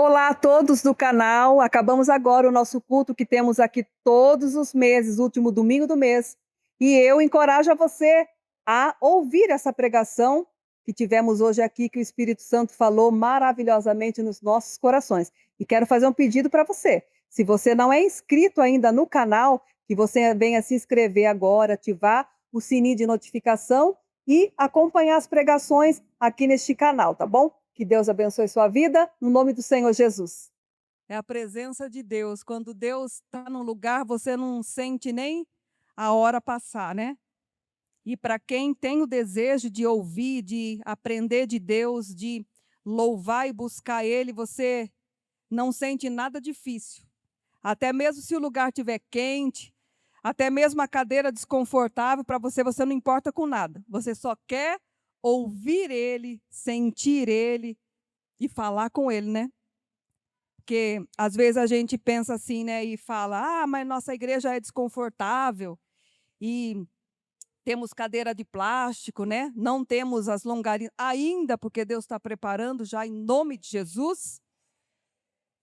Olá a todos do canal. Acabamos agora o nosso culto que temos aqui todos os meses, último domingo do mês. E eu encorajo a você a ouvir essa pregação que tivemos hoje aqui, que o Espírito Santo falou maravilhosamente nos nossos corações. E quero fazer um pedido para você. Se você não é inscrito ainda no canal, que você venha se inscrever agora, ativar o sininho de notificação e acompanhar as pregações aqui neste canal, tá bom? Que Deus abençoe sua vida, no nome do Senhor Jesus. É a presença de Deus. Quando Deus está no lugar, você não sente nem a hora passar, né? E para quem tem o desejo de ouvir, de aprender de Deus, de louvar e buscar Ele, você não sente nada difícil. Até mesmo se o lugar estiver quente, até mesmo a cadeira desconfortável, para você, você não importa com nada. Você só quer ouvir Ele, sentir Ele e falar com Ele, né? Porque às vezes a gente pensa assim, né, e fala: "Ah, mas nossa igreja é desconfortável e temos cadeira de plástico, né? Não temos as longarinas ainda, porque Deus está preparando já em nome de Jesus."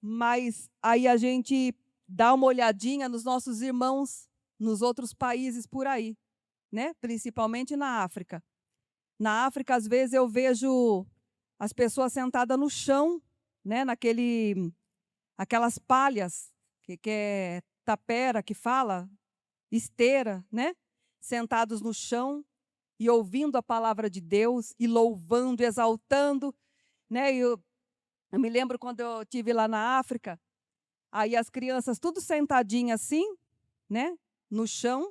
Mas aí a gente dá uma olhadinha nos nossos irmãos nos outros países por aí, né? Principalmente na África. Na África, às vezes eu vejo as pessoas sentadas no chão, né? Aquelas palhas, que é tapera, que fala, esteira, né? Sentados no chão e ouvindo a palavra de Deus e louvando, exaltando, né? Eu me lembro quando eu estive lá na África, aí as crianças tudo sentadinhas assim, né? No chão,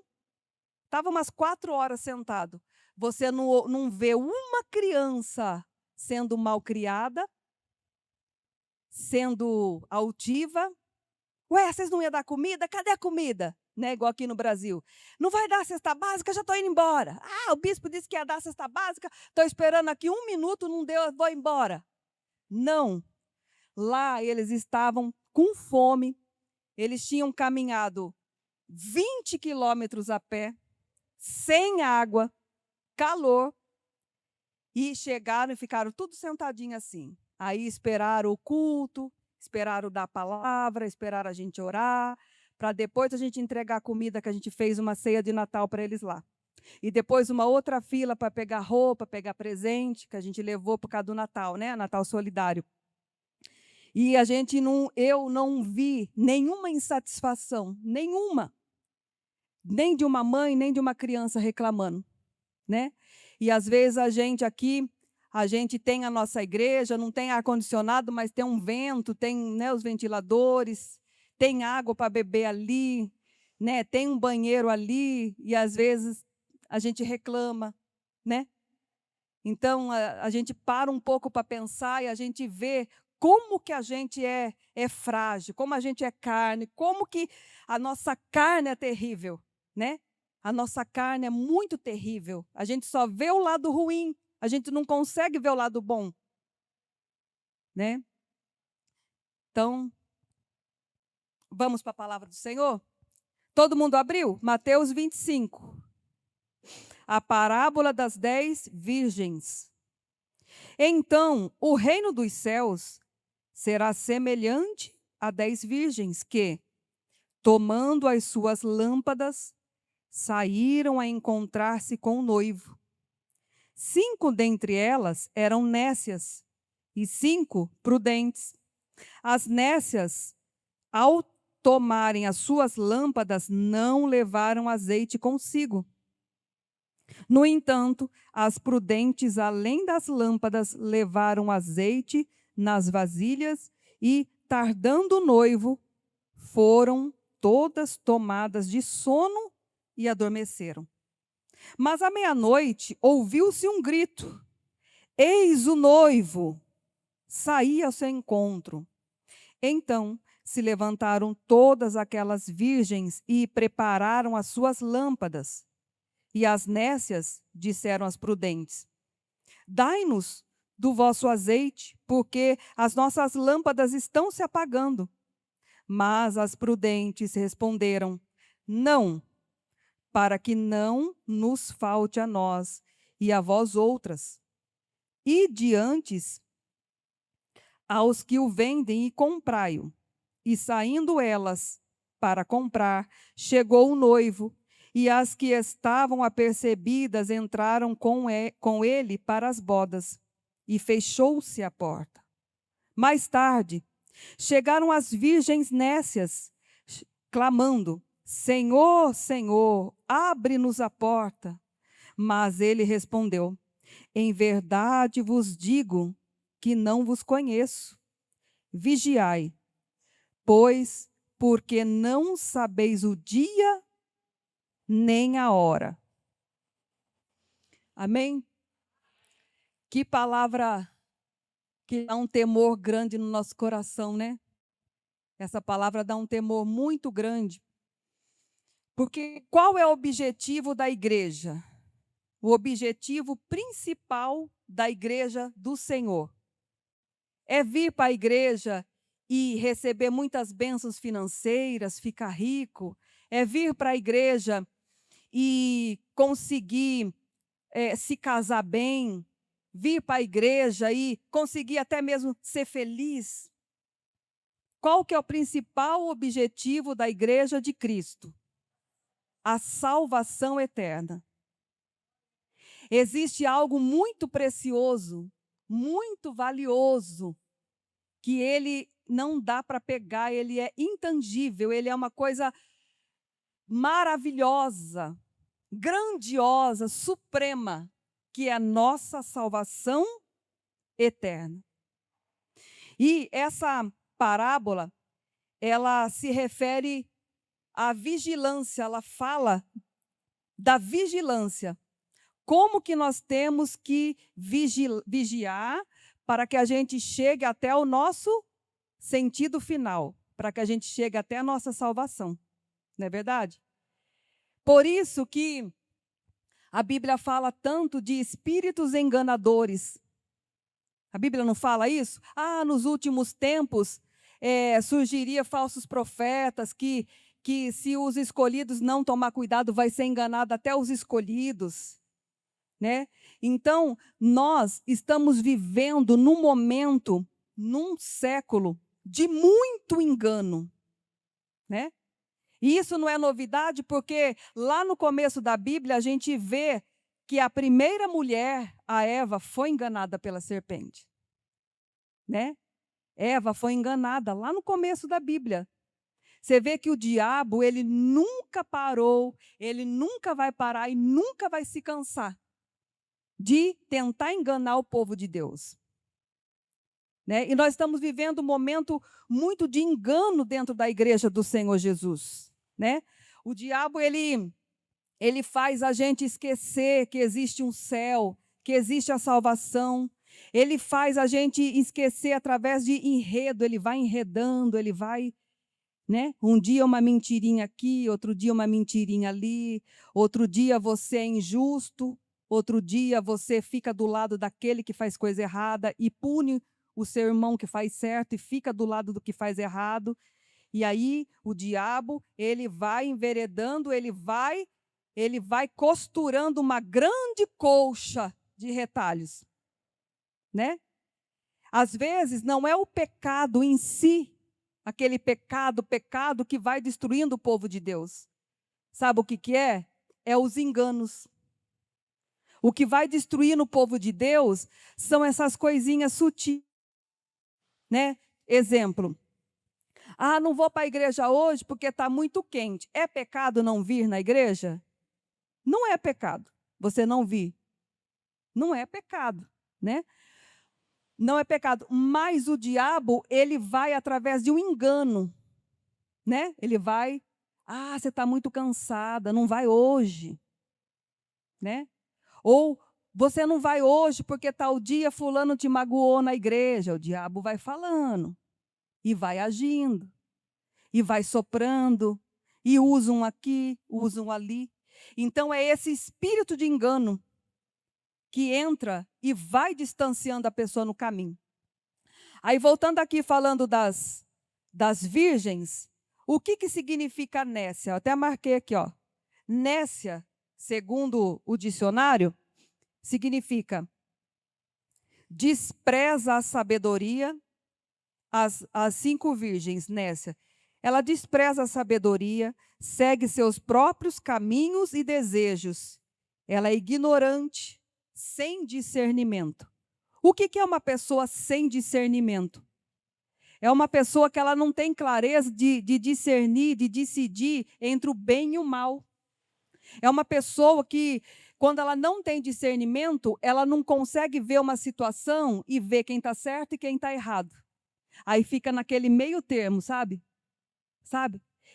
estava umas 4 horas sentado. Você não vê uma criança sendo malcriada, sendo altiva. Ué, vocês não iam dar comida? Cadê a comida? Né, igual aqui no Brasil. Não vai dar a cesta básica, já estou indo embora. Ah, o bispo disse que ia dar a cesta básica, estou esperando aqui 1 minuto, não deu, eu vou embora. Não. Lá eles estavam com fome, eles tinham caminhado 20 quilômetros a pé, sem água, calor, e chegaram e ficaram tudo sentadinho assim. Aí esperaram o culto, esperaram dar a palavra, esperaram a gente orar, para depois a gente entregar a comida que a gente fez uma ceia de Natal para eles lá. E depois uma outra fila para pegar roupa, pegar presente, que a gente levou por causa do Natal, né? Natal solidário. E eu não vi nenhuma insatisfação, nenhuma, nem de uma mãe, nem de uma criança reclamando, né? E às vezes a gente tem a nossa igreja, não tem ar-condicionado, mas tem um vento, tem, né, os ventiladores, tem água para beber ali, né? Tem um banheiro ali, e às vezes a gente reclama, né? Então a gente para um pouco para pensar e a gente vê como que a gente é frágil, como a gente é carne, como que a nossa carne é terrível, né? A nossa carne é muito terrível. A gente só vê o lado ruim, a gente não consegue ver o lado bom, né? Então, vamos para a palavra do Senhor? Todo mundo abriu? Mateus 25. A parábola das 10 virgens. Então, o reino dos céus será semelhante a 10 virgens que, tomando as suas lâmpadas, saíram a encontrar-se com o noivo. 5 dentre elas eram nécias e 5 prudentes. As nécias, ao tomarem as suas lâmpadas, não levaram azeite consigo. No entanto, as prudentes, além das lâmpadas, levaram azeite nas vasilhas e, tardando o noivo, foram todas tomadas de sono e adormeceram. Mas à meia-noite ouviu-se um grito: "Eis o noivo!" Saía ao seu encontro. Então se levantaram todas aquelas virgens e prepararam as suas lâmpadas. E as nécias disseram às prudentes: "Dai-nos do vosso azeite, porque as nossas lâmpadas estão se apagando." Mas as prudentes responderam: "Não, para que não nos falte a nós e a vós outras. E diante aos que o vendem e comprai-o. E saindo elas para comprar, chegou o noivo, e as que estavam apercebidas entraram com ele para as bodas, e fechou-se a porta. Mais tarde, chegaram as virgens nécias, clamando: Senhor, Senhor, abre-nos a porta. Mas ele respondeu: Em verdade vos digo que não vos conheço. Vigiai, pois, porque não sabeis o dia nem a hora. Amém? Que palavra que dá um temor grande no nosso coração, né? Essa palavra dá um temor muito grande. Porque qual é o objetivo da igreja? O objetivo principal da igreja do Senhor é vir para a igreja e receber muitas bênçãos financeiras, ficar rico, é vir para a igreja e conseguir se casar bem, vir para a igreja e conseguir até mesmo ser feliz. Qual que é o principal objetivo da igreja de Cristo? A salvação eterna. Existe algo muito precioso, muito valioso, que ele não dá para pegar, ele é intangível, ele é uma coisa maravilhosa, grandiosa, suprema, que é a nossa salvação eterna. E essa parábola, ela se refere à vigilância, ela fala da vigilância. Como que nós temos que vigiar para que a gente chegue até o nosso sentido final, para que a gente chegue até a nossa salvação. Não é verdade? Por isso que a Bíblia fala tanto de espíritos enganadores. A Bíblia não fala isso? Nos últimos tempos surgiria falsos profetas que se os escolhidos não tomar cuidado, vai ser enganado até os escolhidos. Né? Então, nós estamos vivendo num momento, num século de muito engano. Né? E isso não é novidade, porque lá no começo da Bíblia a gente vê que a primeira mulher, a Eva, foi enganada pela serpente. Né? Eva foi enganada lá no começo da Bíblia. Você vê que o diabo, ele nunca parou, ele nunca vai parar e nunca vai se cansar de tentar enganar o povo de Deus. Né? E nós estamos vivendo um momento muito de engano dentro da igreja do Senhor Jesus. Né? O diabo, ele faz a gente esquecer que existe um céu, que existe a salvação. Ele faz a gente esquecer através de enredo, ele vai enredando, ele vai... Né? Um dia uma mentirinha aqui, outro dia uma mentirinha ali, outro dia você é injusto, outro dia você fica do lado daquele que faz coisa errada e pune o seu irmão que faz certo e fica do lado do que faz errado. E aí o diabo, ele vai enveredando, ele vai costurando uma grande colcha de retalhos. Né? Às vezes não é o pecado em si, aquele pecado que vai destruindo o povo de Deus. Sabe o que é? É os enganos. O que vai destruindo o povo de Deus são essas coisinhas sutis. Né? Exemplo. Não vou para a igreja hoje porque está muito quente. É pecado não vir na igreja? Não é pecado você não vir. Não é pecado, né? Não é pecado, mas o diabo, ele vai através de um engano, né? Ele vai, você está muito cansada, não vai hoje, né? Ou você não vai hoje porque tal dia fulano te magoou na igreja. O diabo vai falando e vai agindo e vai soprando e usam aqui, usam ali. Então é esse espírito de engano que entra e vai distanciando a pessoa no caminho. Aí, voltando aqui, falando das virgens, o que significa nécia? Eu até marquei aqui, ó. Nécia, segundo o dicionário, significa despreza a sabedoria, as 5 virgens, Nécia, ela despreza a sabedoria, segue seus próprios caminhos e desejos. Ela é ignorante, sem discernimento. O que é uma pessoa sem discernimento? É uma pessoa que ela não tem clareza de discernir, de decidir entre o bem e o mal. É uma pessoa que, quando ela não tem discernimento, ela não consegue ver uma situação e ver quem está certo e quem está errado. Aí fica naquele meio termo, sabe?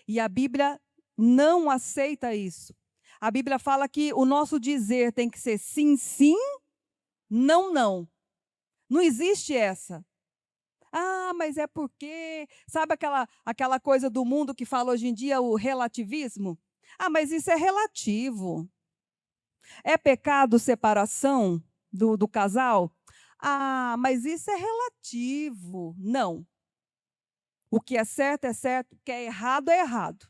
E a Bíblia não aceita isso. A Bíblia fala que o nosso dizer tem que ser sim, sim, não, não. Não existe essa. Ah, mas é porque... Sabe aquela coisa do mundo que fala hoje em dia, o relativismo? Ah, mas isso é relativo. É pecado separação do casal? Ah, mas isso é relativo. Não. O que é certo, o que é errado.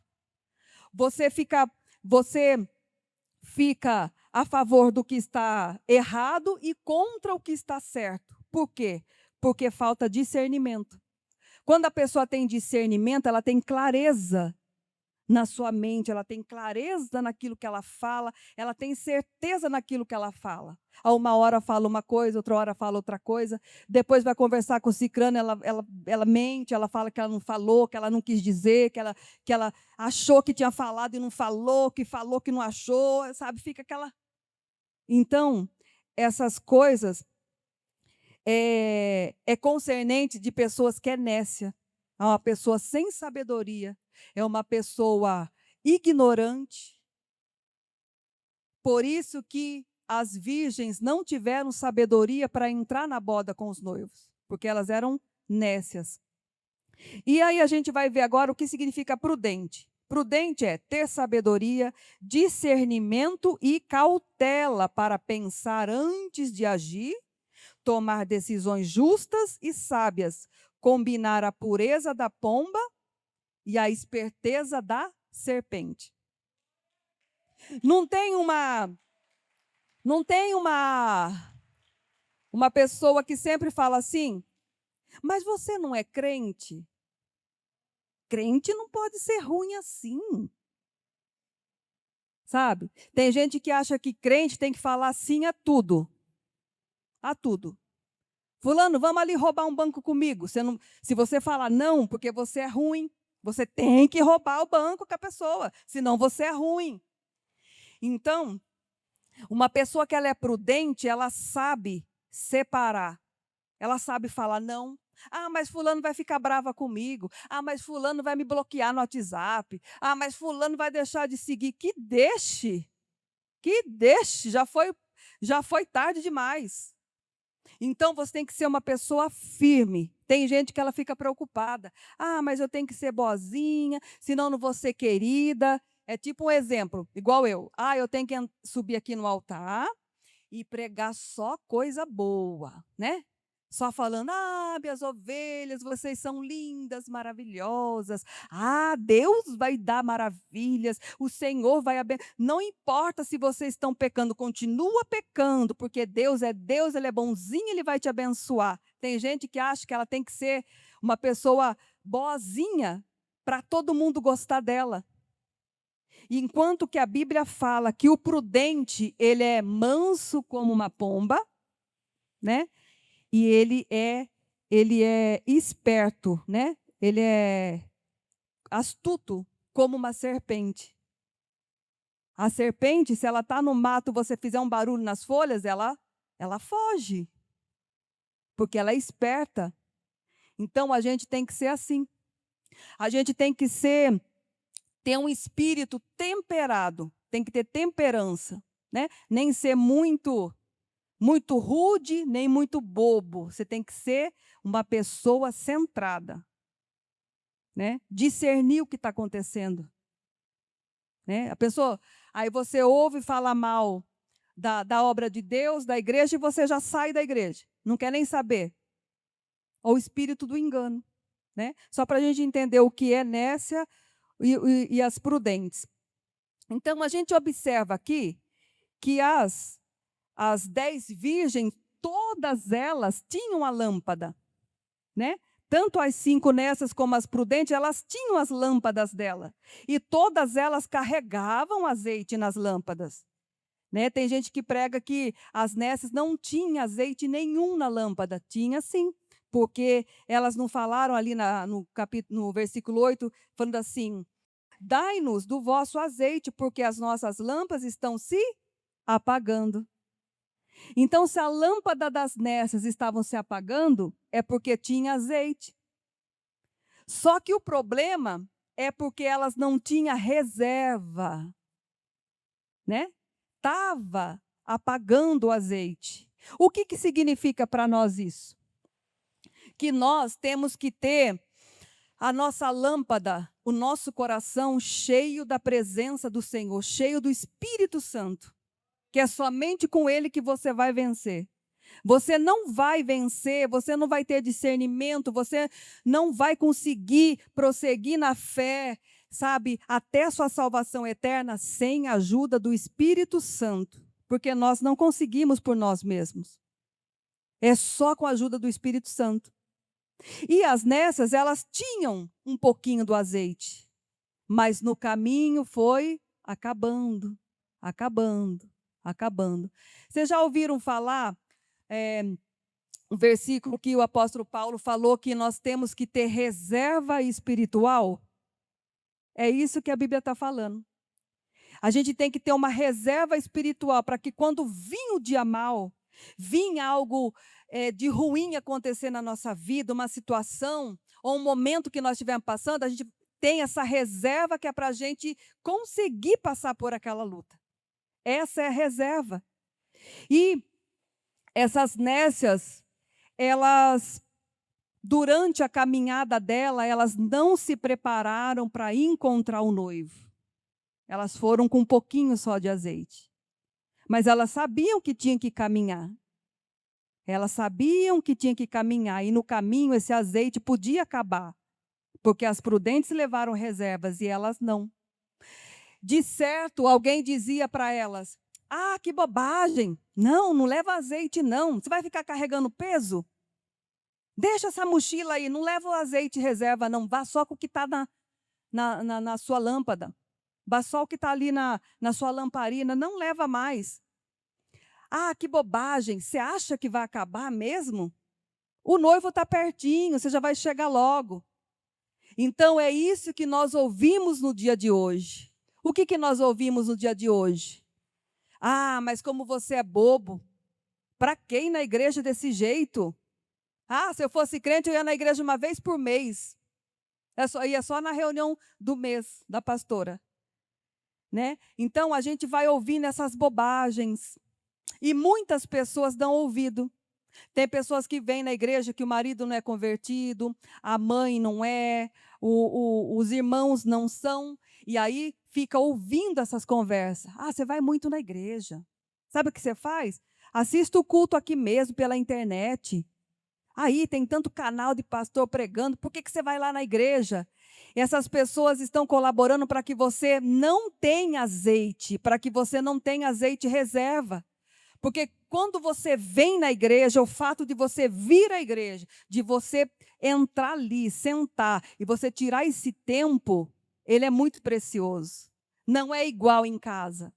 Você fica a favor do que está errado e contra o que está certo. Por quê? Porque falta discernimento. Quando a pessoa tem discernimento, ela tem clareza na sua mente, ela tem clareza naquilo que ela fala, ela tem certeza naquilo que ela fala. A uma hora fala uma coisa, outra hora fala outra coisa, depois vai conversar com o cicrano, ela mente, ela fala que ela não falou, que ela não quis dizer, que ela achou que tinha falado e não falou que não achou, sabe? Fica aquela... Então, essas coisas é concernente de pessoas que é nécia, é uma pessoa sem sabedoria, é uma pessoa ignorante. Por isso que as virgens não tiveram sabedoria para entrar na boda com os noivos, porque elas eram nécias. E aí a gente vai ver agora o que significa prudente. Prudente é ter sabedoria, discernimento e cautela para pensar antes de agir, tomar decisões justas e sábias, combinar a pureza da pomba e a esperteza da serpente. Não tem uma pessoa que sempre fala assim, mas você não é crente? Crente não pode ser ruim assim. Sabe? Tem gente que acha que crente tem que falar sim a tudo. A tudo. Fulano, vamos ali roubar um banco comigo. Se você falar não, porque você é ruim, você tem que roubar o banco com a pessoa, senão você é ruim. Então, uma pessoa que ela é prudente, ela sabe separar. Ela sabe falar não. Ah, mas fulano vai ficar brava comigo. Ah, mas fulano vai me bloquear no WhatsApp. Ah, mas fulano vai deixar de seguir. Que deixe. Já foi tarde demais. Então, você tem que ser uma pessoa firme. Tem gente que ela fica preocupada. Ah, mas eu tenho que ser boazinha, senão não vou ser querida. É tipo um exemplo, igual eu. Ah, eu tenho que subir aqui no altar e pregar só coisa boa, né? Só falando, ah, minhas ovelhas, vocês são lindas, maravilhosas. Ah, Deus vai dar maravilhas, o Senhor vai abençoar. Não importa se vocês estão pecando, continua pecando, porque Deus é Deus, Ele é bonzinho, Ele vai te abençoar. Tem gente que acha que ela tem que ser uma pessoa boazinha para todo mundo gostar dela. Enquanto que a Bíblia fala que o prudente, ele é manso como uma pomba, né? E ele é esperto, né? Ele é astuto como uma serpente. A serpente, se ela está no mato, você fizer um barulho nas folhas, ela foge. Porque ela é esperta. Então, a gente tem que ser assim. A gente tem que ter um espírito temperado. Tem que ter temperança, né? Nem ser muito rude, nem muito bobo. Você tem que ser uma pessoa centrada, né? Discernir o que está acontecendo, né? A pessoa, aí você ouve falar mal da obra de Deus, da igreja, e você já sai da igreja. Não quer nem saber. Ou o espírito do engano, né? Só para a gente entender o que é nécia e as prudentes. Então, a gente observa aqui que as 10 virgens, todas elas tinham a lâmpada, né? Tanto as 5 nessas como as prudentes, elas tinham as lâmpadas dela. E todas elas carregavam azeite nas lâmpadas. Né? Tem gente que prega que as nessas não tinha azeite nenhum na lâmpada. Tinha sim, porque elas não falaram ali no versículo 8, falando assim: dai-nos do vosso azeite, porque as nossas lâmpadas estão se apagando. Então, se a lâmpada das nessas estavam se apagando, é porque tinha azeite. Só que o problema é porque elas não tinham reserva, né? Estava apagando o azeite. O que significa para nós isso? Que nós temos que ter a nossa lâmpada, o nosso coração cheio da presença do Senhor, cheio do Espírito Santo, que é somente com Ele que você vai vencer. Você não vai vencer, você não vai ter discernimento, você não vai conseguir prosseguir na fé, sabe, até a sua salvação eterna sem a ajuda do Espírito Santo, porque nós não conseguimos por nós mesmos. É só com a ajuda do Espírito Santo. E as nessas, elas tinham um pouquinho do azeite, mas no caminho foi acabando, acabando, acabando. Vocês já ouviram falar um versículo que o apóstolo Paulo falou que nós temos que ter reserva espiritual? É isso que a Bíblia está falando. A gente tem que ter uma reserva espiritual para que quando vir o dia mal, vir algo de ruim acontecer na nossa vida, uma situação ou um momento que nós estivermos passando, a gente tem essa reserva que é para a gente conseguir passar por aquela luta. Essa é a reserva. E essas nécias, elas, durante a caminhada dela, elas não se prepararam para encontrar o noivo. Elas foram com um pouquinho só de azeite. Mas elas sabiam que tinham que caminhar. Elas sabiam que tinham que caminhar. E no caminho esse azeite podia acabar. Porque as prudentes levaram reservas e elas não. De certo, alguém dizia para elas: ah, que bobagem. Não leva azeite não. Você vai ficar carregando peso? Deixa essa mochila aí, não leva o azeite reserva não. Vá só com o que está na sua lâmpada. Vá só o que está ali na sua lamparina, não leva mais. Ah, que bobagem, você acha que vai acabar mesmo? O noivo está pertinho, você já vai chegar logo. Então, é isso que nós ouvimos no dia de hoje. O que nós ouvimos no dia de hoje? Ah, mas como você é bobo, para que ir na igreja desse jeito? Ah, se eu fosse crente, eu ia na igreja uma vez por mês. Ia só na reunião do mês da pastora. Né? Então, a gente vai ouvindo essas bobagens. E muitas pessoas dão ouvido. Tem pessoas que vêm na igreja que o marido não é convertido, a mãe não é, os irmãos não são. E aí fica ouvindo essas conversas. Ah, você vai muito na igreja. Sabe o que você faz? Assista o culto aqui mesmo, pela internet. Aí tem tanto canal de pastor pregando, por que você vai lá na igreja? Essas pessoas estão colaborando para que você não tenha azeite, para que você não tenha azeite reserva. Porque quando você vem na igreja, o fato de você vir à igreja, de você entrar ali, sentar e você tirar esse tempo, ele é muito precioso. Não é igual em casa.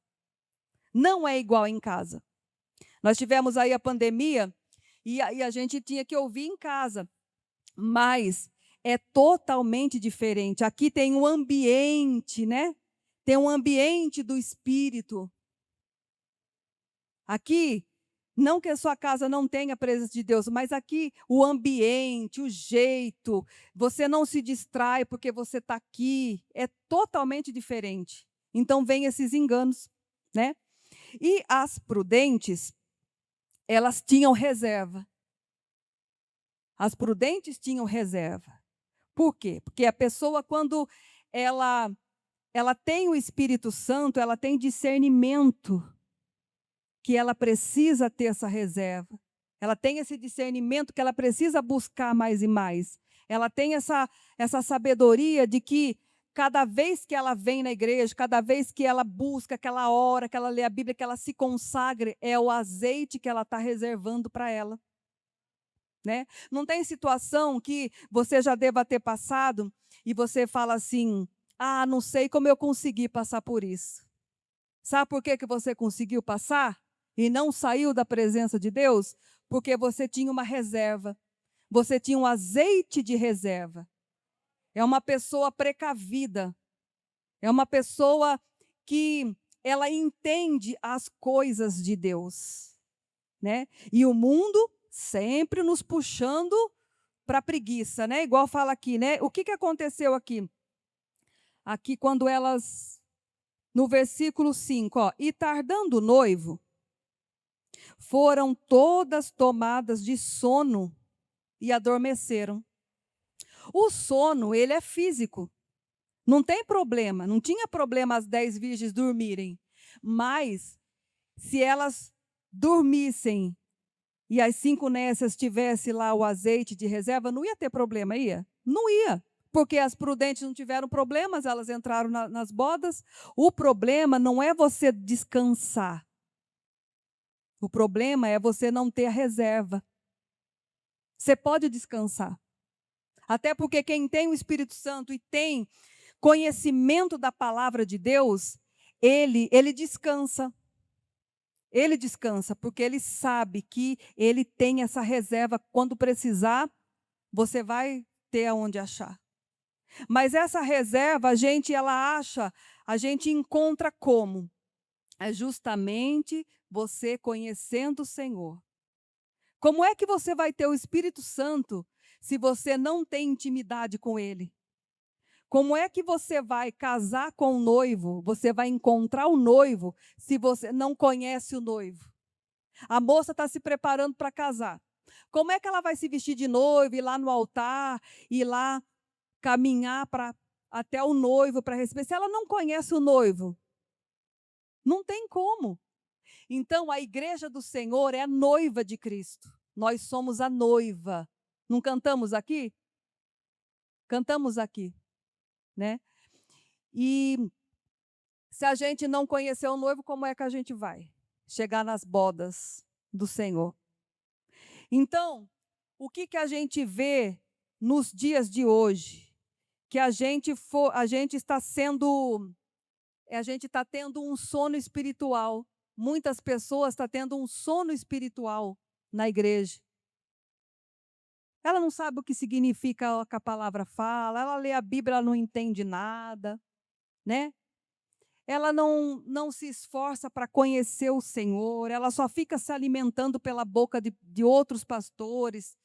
Não é igual em casa. Nós tivemos aí a pandemia e a gente tinha que ouvir em casa. Mas é totalmente diferente. Aqui tem um ambiente, né? Tem um ambiente do Espírito. Aqui, não que a sua casa não tenha a presença de Deus, mas aqui o ambiente, o jeito, você não se distrai porque você está aqui, é totalmente diferente. Então, vem esses enganos, né? E as prudentes, elas tinham reserva. As prudentes tinham reserva. Por quê? Porque a pessoa, quando ela tem o Espírito Santo, ela tem discernimento que ela precisa ter essa reserva. Ela tem esse discernimento que ela precisa buscar mais e mais. Ela tem essa sabedoria de que cada vez que ela vem na igreja, cada vez que ela busca, aquela hora, que ela lê a Bíblia, que ela se consagre, é o azeite que ela está reservando para ela. né? Não tem situação que você já deva ter passado e você fala assim: ah, não sei como eu consegui passar por isso. Sabe por que que você conseguiu passar e não saiu da presença de Deus? Porque você tinha uma reserva. Você tinha um azeite de reserva. É uma pessoa precavida. É uma pessoa que ela entende as coisas de Deus, né? E o mundo sempre nos puxando para a preguiça, né? Igual fala aqui, né? O que aconteceu aqui? Aqui quando elas, no versículo 5, ó, e tardando o noivo, foram todas tomadas de sono e adormeceram. O sono, ele é físico. Não tem problema, não tinha problema as 10 virgens dormirem. Mas, se elas dormissem e as 5 nécias tivessem lá o azeite de reserva, não ia ter problema, ia? Não ia. Porque as prudentes não tiveram problemas, elas entraram nas bodas. O problema não é você descansar. O problema é você não ter a reserva. Você pode descansar. Até porque quem tem o Espírito Santo e tem conhecimento da palavra de Deus, ele descansa. Ele descansa, porque ele sabe que ele tem essa reserva. Quando precisar, você vai ter aonde achar. Mas essa reserva, a gente encontra como? É justamente você conhecendo o Senhor. Como é que você vai ter o Espírito Santo se você não tem intimidade com Ele? Como é que você vai casar com o noivo? Você vai encontrar o noivo se você não conhece o noivo? A moça está se preparando para casar. Como é que ela vai se vestir de noivo, ir lá no altar, ir lá caminhar até o noivo para receber? Se ela não conhece o noivo, não tem como. Então, a igreja do Senhor é a noiva de Cristo. Nós somos a noiva. Não cantamos aqui? Cantamos aqui, né? E se a gente não conhecer o noivo, como é que a gente vai chegar nas bodas do Senhor? Então, o que a gente vê nos dias de hoje? Que a gente está tendo um sono espiritual. Muitas pessoas estão tendo um sono espiritual na igreja. Ela não sabe o que significa o que a palavra fala, ela lê a Bíblia, ela não entende nada, né? Ela não se esforça para conhecer o Senhor, ela só fica se alimentando pela boca de outros pastores.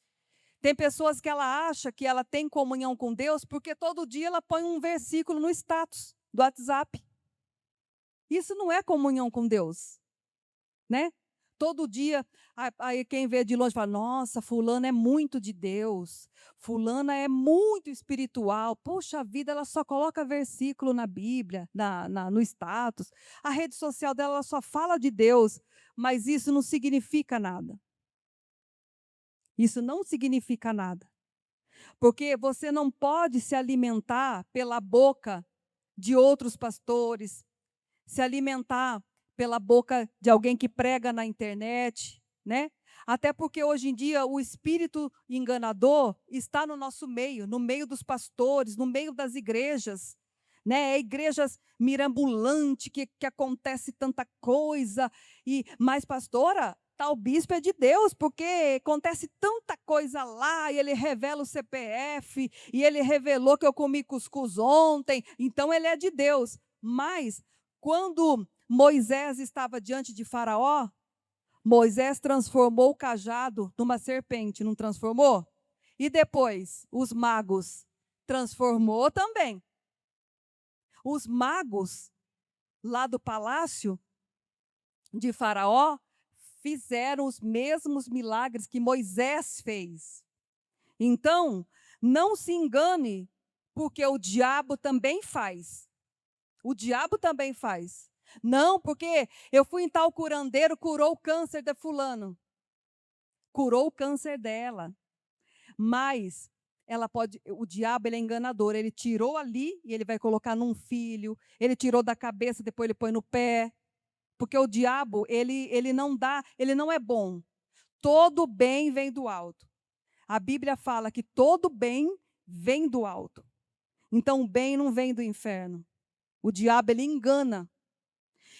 Tem pessoas que ela acha que ela tem comunhão com Deus porque todo dia ela põe um versículo no status do WhatsApp. Isso não é comunhão com Deus, né? Todo dia, aí quem vê de longe fala: nossa, fulana é muito de Deus, fulana é muito espiritual. Poxa vida, ela só coloca versículo na Bíblia, no status. A rede social dela ela só fala de Deus, mas isso não significa nada. Isso não significa nada. Porque você não pode se alimentar pela boca de outros pastores, se alimentar pela boca de alguém que prega na internet, né? Até porque hoje em dia o espírito enganador está no nosso meio, no meio dos pastores, no meio das igrejas, né? É igrejas mirambulantes que acontece tanta coisa mas pastora, tal bispo é de Deus, porque acontece tanta coisa lá, e ele revela o CPF, e ele revelou que eu comi cuscuz ontem, então ele é de Deus. Mas quando Moisés estava diante de Faraó, Moisés transformou o cajado numa serpente, não transformou? E depois, os magos transformou também. Os magos lá do palácio de Faraó fizeram os mesmos milagres que Moisés fez. Então, não se engane, porque o diabo também faz. O diabo também faz. Não, porque eu fui em tal curandeiro, curou o câncer de fulano. Curou o câncer dela. Mas o diabo ele é enganador, ele tirou ali e ele vai colocar num filho, ele tirou da cabeça, depois ele põe no pé. Porque o diabo, ele não é bom. Todo bem vem do alto. A Bíblia fala que todo bem vem do alto. Então, o bem não vem do inferno. O diabo, ele engana.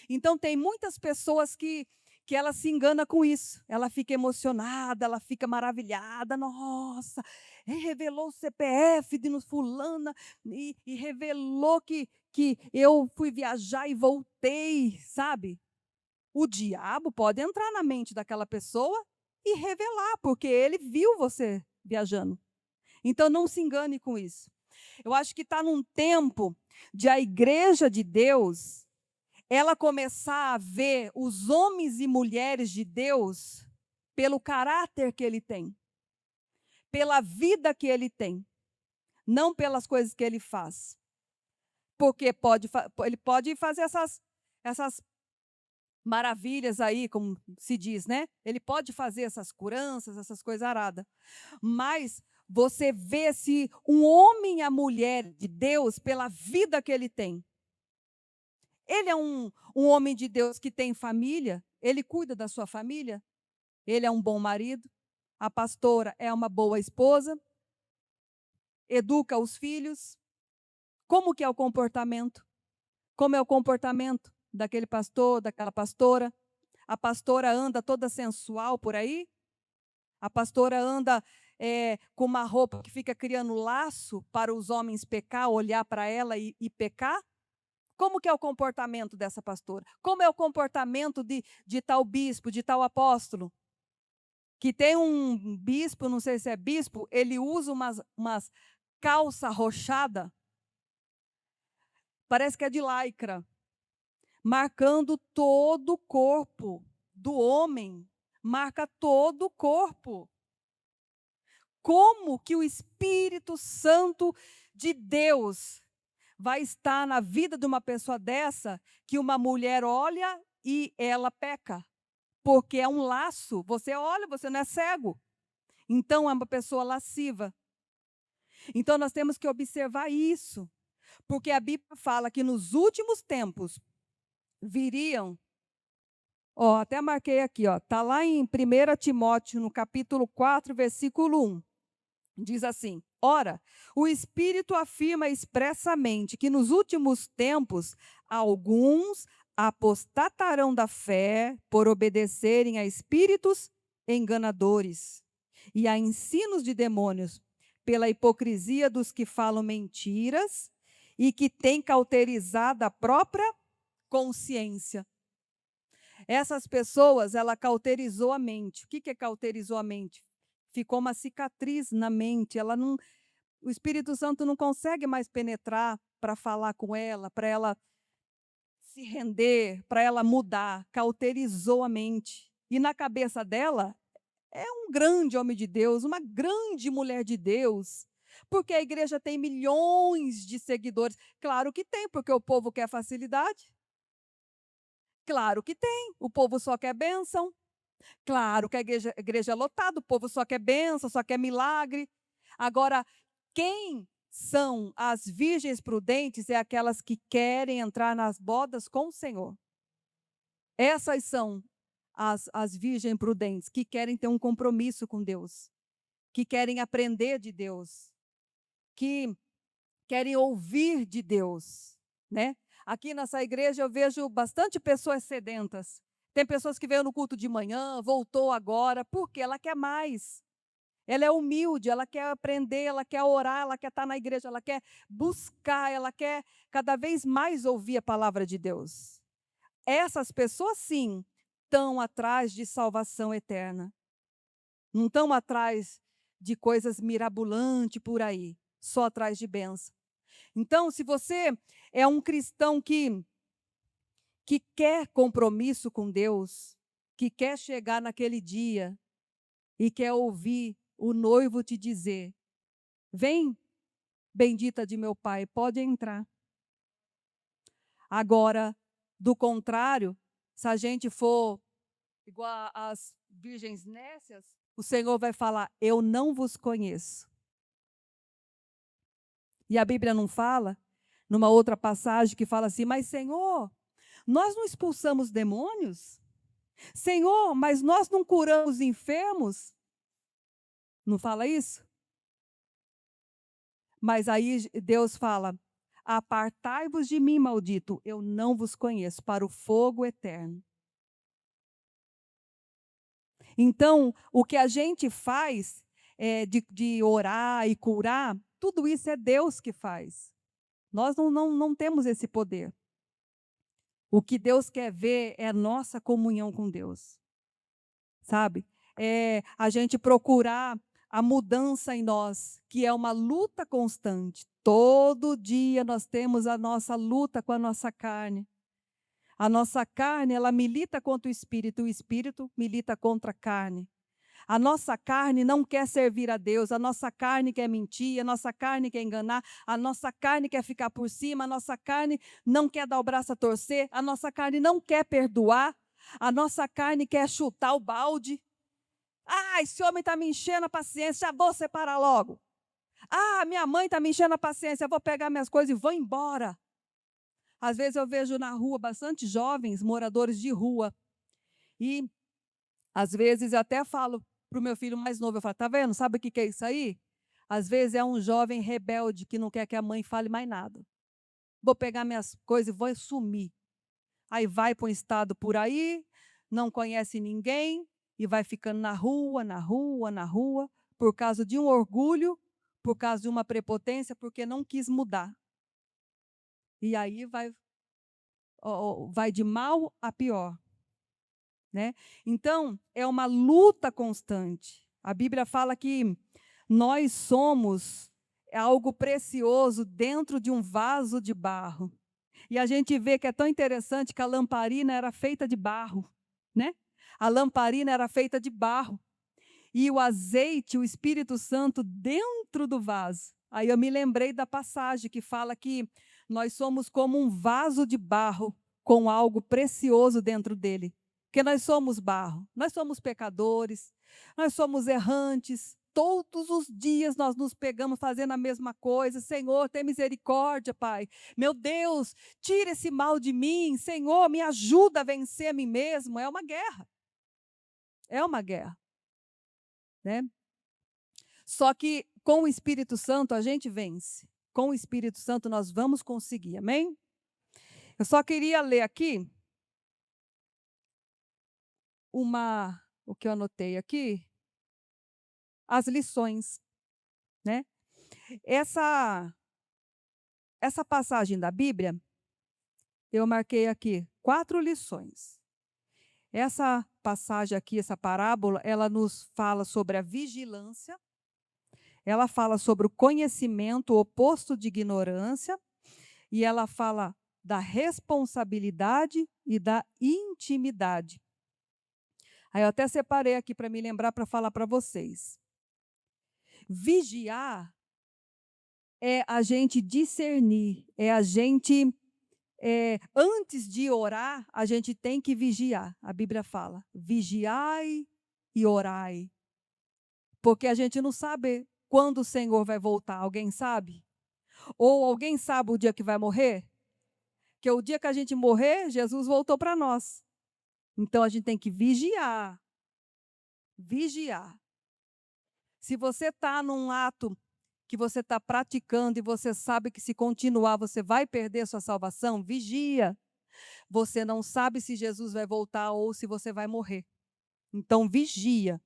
Então, tem muitas pessoas que ela se engana com isso. Ela fica emocionada, ela fica maravilhada. Nossa, revelou o CPF de fulana e revelou que eu fui viajar e voltei, sabe? O diabo pode entrar na mente daquela pessoa e revelar, porque ele viu você viajando. Então, não se engane com isso. Eu acho que está num tempo de a igreja de Deus, ela começar a ver os homens e mulheres de Deus pelo caráter que ele tem, pela vida que ele tem, não pelas coisas que ele faz. Porque ele pode fazer essas maravilhas aí, como se diz, né? Ele pode fazer essas curanças, essas coisas aradas. Mas você vê se um homem e a mulher de Deus pela vida que ele tem. Ele é um homem de Deus que tem família, ele cuida da sua família, ele é um bom marido, a pastora é uma boa esposa, educa os filhos. Como que é o comportamento? Como é o comportamento daquele pastor, daquela pastora? A pastora anda toda sensual por aí? A pastora anda com uma roupa que fica criando laço para os homens pecar, olhar para ela e pecar? Como que é o comportamento dessa pastora? Como é o comportamento de tal bispo, de tal apóstolo? Que tem um bispo, não sei se é bispo, ele usa umas calça rochada, parece que é de lycra, marcando todo o corpo do homem, marca todo o corpo. Como que o Espírito Santo de Deus vai estar na vida de uma pessoa dessa, que uma mulher olha e ela peca? Porque é um laço, você olha, você não é cego. Então é uma pessoa lasciva. Então nós temos que observar isso, porque a Bíblia fala que nos últimos tempos viriam, até marquei aqui, está lá em 1 Timóteo, no capítulo 4, versículo 1. Diz assim: ora, o Espírito afirma expressamente que nos últimos tempos alguns apostatarão da fé por obedecerem a espíritos enganadores e a ensinos de demônios, pela hipocrisia dos que falam mentiras e que têm cauterizado a própria consciência. Essas pessoas, ela cauterizou a mente. O que é cauterizou a mente? Ficou uma cicatriz na mente, o Espírito Santo não consegue mais penetrar para falar com ela, para ela se render, para ela mudar, cauterizou a mente. E na cabeça dela, é um grande homem de Deus, uma grande mulher de Deus, porque a igreja tem milhões de seguidores. Claro que tem, porque o povo quer facilidade. Claro que tem, o povo só quer bênção. Claro que a igreja é lotada, o povo só quer bênção, só quer milagre. Agora, quem são as virgens prudentes é aquelas que querem entrar nas bodas com o Senhor. Essas são as virgens prudentes, que querem ter um compromisso com Deus, que querem aprender de Deus, que querem ouvir de Deus, né? Aqui nessa igreja eu vejo bastante pessoas sedentas. Tem pessoas que veio no culto de manhã, voltou agora, porque ela quer mais. Ela é humilde, ela quer aprender, ela quer orar, ela quer estar na igreja, ela quer buscar, ela quer cada vez mais ouvir a palavra de Deus. Essas pessoas, sim, estão atrás de salvação eterna. Não estão atrás de coisas mirabolantes por aí, só atrás de bênção. Então, se você é um cristão que quer compromisso com Deus, que quer chegar naquele dia e quer ouvir o noivo te dizer: vem, bendita de meu Pai, pode entrar. Agora, do contrário, se a gente for igual às virgens nécias, o Senhor vai falar: eu não vos conheço. E a Bíblia não fala, numa outra passagem que fala assim: mas Senhor, nós não expulsamos demônios? Senhor, mas nós não curamos enfermos? Não fala isso? Mas aí Deus fala: apartai-vos de mim, maldito, eu não vos conheço, para o fogo eterno. Então, o que a gente faz de orar e curar, tudo isso é Deus que faz. Nós não temos esse poder. O que Deus quer ver é nossa comunhão com Deus, sabe? É a gente procurar a mudança em nós, que é uma luta constante. Todo dia nós temos a nossa luta com a nossa carne. A nossa carne, ela milita contra o espírito milita contra a carne. A nossa carne não quer servir a Deus, a nossa carne quer mentir, a nossa carne quer enganar, a nossa carne quer ficar por cima, a nossa carne não quer dar o braço a torcer, a nossa carne não quer perdoar, a nossa carne quer chutar o balde. Ah, esse homem está me enchendo a paciência, já vou separar logo. Ah, minha mãe está me enchendo a paciência, eu vou pegar minhas coisas e vou embora. Às vezes eu vejo na rua bastante jovens, moradores de rua, e às vezes eu até falo para o meu filho mais novo, eu falo, tá vendo, sabe o que é isso aí? Às vezes é um jovem rebelde que não quer que a mãe fale mais nada. Vou pegar minhas coisas e vou sumir. Aí vai para um estado por aí, não conhece ninguém, e vai ficando na rua, na rua, na rua, por causa de um orgulho, por causa de uma prepotência, porque não quis mudar. E aí vai de mal a pior. Né? Então, é uma luta constante. A Bíblia fala que nós somos algo precioso dentro de um vaso de barro. E a gente vê que é tão interessante que a lamparina era feita de barro, né? A lamparina era feita de barro. E o azeite, o Espírito Santo dentro do vaso. Aí eu me lembrei da passagem que fala que nós somos como um vaso de barro com algo precioso dentro dele. Porque nós somos barro, nós somos pecadores, nós somos errantes. Todos os dias nós nos pegamos fazendo a mesma coisa. Senhor, tem misericórdia, Pai. Meu Deus, tira esse mal de mim. Senhor, me ajuda a vencer a mim mesmo. É uma guerra. É uma guerra. Né? Só que com o Espírito Santo a gente vence. Com o Espírito Santo nós vamos conseguir. Amém? Eu só queria ler aqui o que eu anotei aqui, as lições, né? Essa passagem da Bíblia, eu marquei aqui 4 lições. Essa passagem aqui, essa parábola, ela nos fala sobre a vigilância, ela fala sobre o conhecimento, o oposto de ignorância, e ela fala da responsabilidade e da intimidade. Aí eu até separei aqui para me lembrar para falar para vocês. Vigiar é a gente discernir, é a gente, antes de orar, a gente tem que vigiar. A Bíblia fala, vigiai e orai. Porque a gente não sabe quando o Senhor vai voltar, alguém sabe? Ou alguém sabe o dia que vai morrer? Que o dia que a gente morrer, Jesus voltou para nós. Então a gente tem que vigiar. Vigiar. Se você está num ato que você está praticando e você sabe que se continuar você vai perder sua salvação, vigia. Você não sabe se Jesus vai voltar ou se você vai morrer. Então vigia,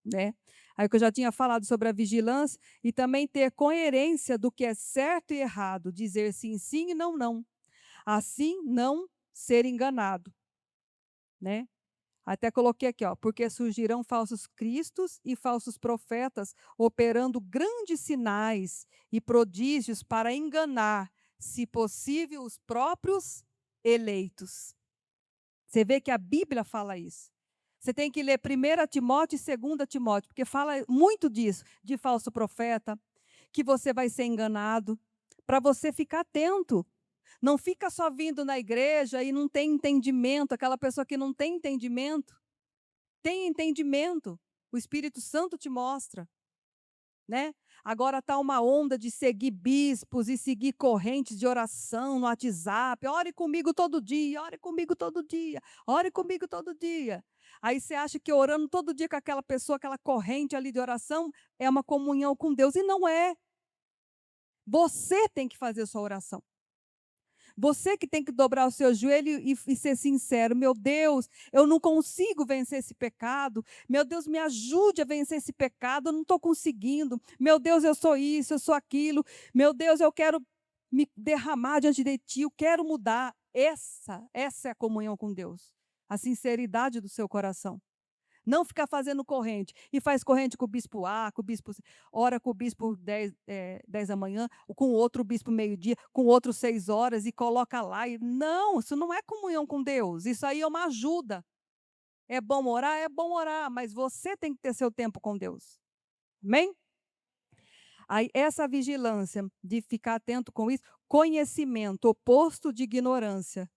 né? Aí que eu já tinha falado sobre a vigilância e também ter coerência do que é certo e errado, dizer sim, sim e não, não. Assim não ser enganado, né? Até coloquei aqui, ó, porque surgirão falsos cristos e falsos profetas, operando grandes sinais e prodígios para enganar, se possível, os próprios eleitos. Você vê que a Bíblia fala isso. Você tem que ler 1 Timóteo e 2 Timóteo, porque fala muito disso, de falso profeta, que você vai ser enganado, para você ficar atento. Não fica só vindo na igreja e não tem entendimento, aquela pessoa que não tem entendimento. Tem entendimento, o Espírito Santo te mostra. né? Agora está uma onda de seguir bispos e seguir correntes de oração no WhatsApp. Ore comigo todo dia, ore comigo todo dia, ore comigo todo dia. Aí você acha que orando todo dia com aquela pessoa, aquela corrente ali de oração, é uma comunhão com Deus. E não é. Você tem que fazer a sua oração. Você que tem que dobrar o seu joelho e ser sincero. Meu Deus, eu não consigo vencer esse pecado. Meu Deus, me ajude a vencer esse pecado. Eu não estou conseguindo. Meu Deus, eu sou isso, eu sou aquilo. Meu Deus, eu quero me derramar diante de Ti. Eu quero mudar. Essa é a comunhão com Deus. A sinceridade do seu coração. Não ficar fazendo corrente. E faz corrente com o bispo A, com o bispo C, ora com o bispo 10 da manhã, com o outro bispo meio-dia, com o outro 6 horas, e coloca lá. Não, isso não é comunhão com Deus. Isso aí é uma ajuda. É bom orar, mas você tem que ter seu tempo com Deus. Amém? Aí, essa vigilância de ficar atento com isso, conhecimento, oposto de ignorância.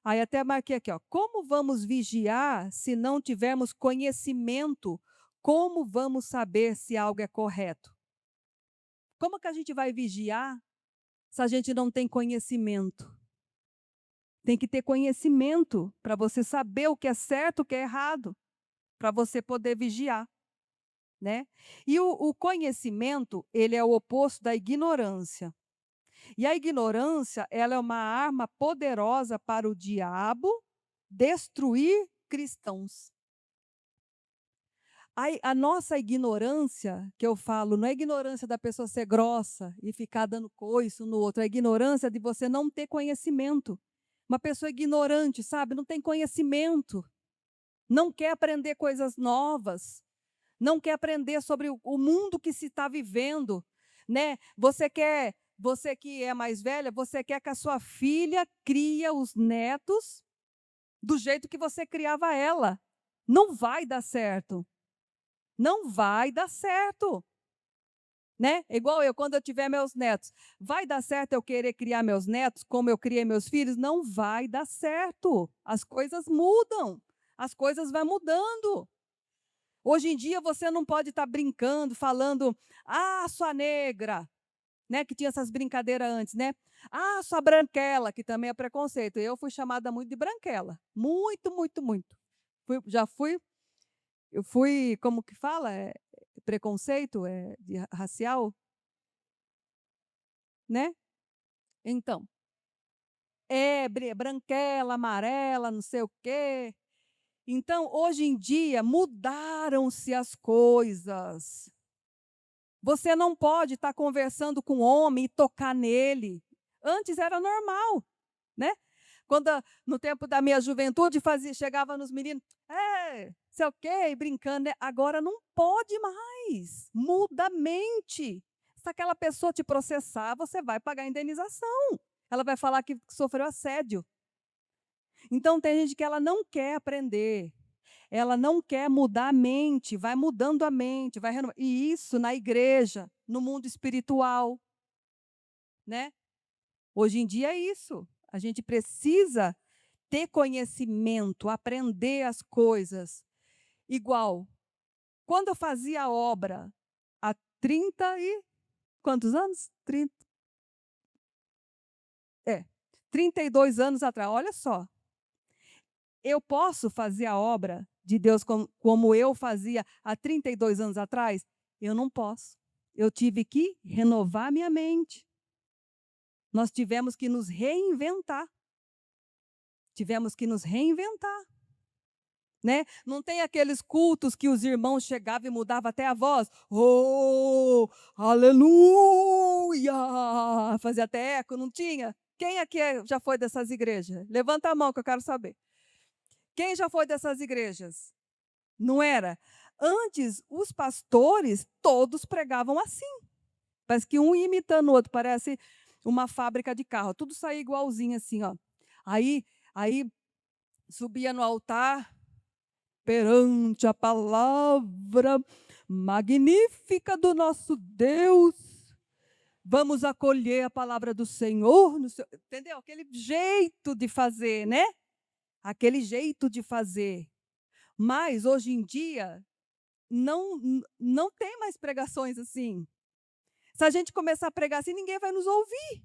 Aí até marquei aqui, ó, como vamos vigiar se não tivermos conhecimento? Como vamos saber se algo é correto? Como que a gente vai vigiar se a gente não tem conhecimento? Tem que ter conhecimento para você saber o que é certo, o que é errado, para você poder vigiar, né? E o conhecimento, ele é o oposto da ignorância. E a ignorância, ela é uma arma poderosa para o diabo destruir cristãos. A nossa ignorância, que eu falo, não é ignorância da pessoa ser grossa e ficar dando coice no outro, é ignorância de você não ter conhecimento. Uma pessoa ignorante, sabe, não tem conhecimento, não quer aprender coisas novas, não quer aprender sobre o mundo que se está vivendo, né? Você que é mais velha, você quer que a sua filha crie os netos do jeito que você criava ela. Não vai dar certo. Não vai dar certo. Né? Igual eu, quando eu tiver meus netos. Vai dar certo eu querer criar meus netos como eu criei meus filhos? Não vai dar certo. As coisas mudam. As coisas vão mudando. Hoje em dia você não pode estar brincando, falando, sua negra, né? Que tinha essas brincadeiras antes, né? Sua branquela, que também é preconceito. Eu fui chamada muito de branquela. Muito, muito, muito. Eu fui, como que fala? Preconceito racial, né? Então, branquela, amarela, não sei o quê. Então, hoje em dia, mudaram-se as coisas. Você não pode estar conversando com um homem e tocar nele. Antes era normal, né? Quando, no tempo da minha juventude, chegava nos meninos, sei o quê, brincando, né? Agora não pode mais. Muda a mente. Se aquela pessoa te processar, você vai pagar a indenização. Ela vai falar que sofreu assédio. Então, tem gente que ela não quer aprender. Ela não quer mudar a mente, vai mudando a mente, vai renovando. E isso na igreja, no mundo espiritual, né? Hoje em dia é isso. A gente precisa ter conhecimento, aprender as coisas. Igual, quando eu fazia a obra há 30 e quantos anos? 32 anos atrás. Olha só. Eu posso fazer a obra de Deus como eu fazia há 32 anos atrás? Eu não posso. Eu tive que renovar minha mente. Nós tivemos que nos reinventar. Tivemos que nos reinventar. Né? Não tem aqueles cultos que os irmãos chegavam e mudavam até a voz. Oh, aleluia! Fazia até eco, não tinha? Quem aqui já foi dessas igrejas? Levanta a mão que eu quero saber. Quem já foi dessas igrejas? Não era? Antes, os pastores todos pregavam assim. Parece que um imitando o outro, parece uma fábrica de carro. Tudo saía igualzinho assim, ó. Aí subia no altar, perante a palavra magnífica do nosso Deus. Vamos acolher a palavra do Senhor. Entendeu? Aquele jeito de fazer, né? Aquele jeito de fazer. Mas, hoje em dia, não tem mais pregações assim. Se a gente começar a pregar assim, ninguém vai nos ouvir.